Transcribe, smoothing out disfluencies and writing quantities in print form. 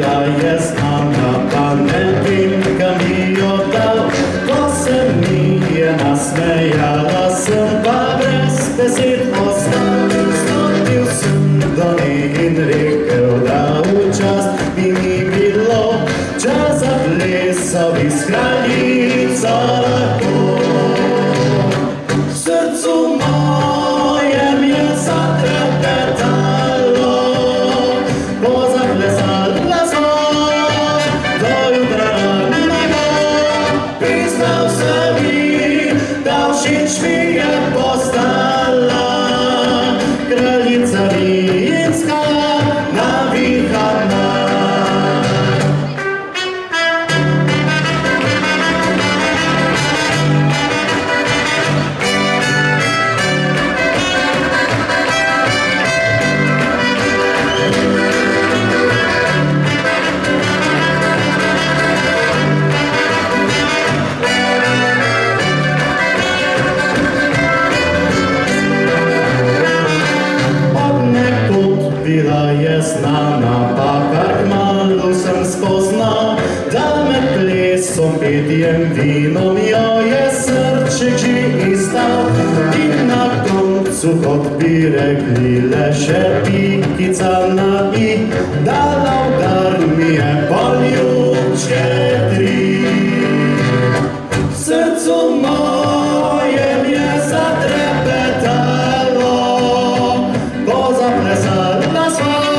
chwila jest na pamiętnika mi oddał, głosem mi je nasmejala sem, pa brez besed ostal. Stopil sem do nje in rekel, da včas bi mi bilo čas za plesal iz kraljica lahko. V srcu mojem je zatrepetalo, bo zaplesala zvon do jutra ranega. Priznal sem ji, da všeč mi je postala kraljica vinska navihana. Bila je znana, pa kar kmalu sem spoznal, da med plesom, petjem, vinom jo je srček že izdal. In na koncu, kot bi rekli, le še pikica na i, dala udar mi je poljubčke tri. V srcu mojem je zatrepetalo, bo zaplesala svoj.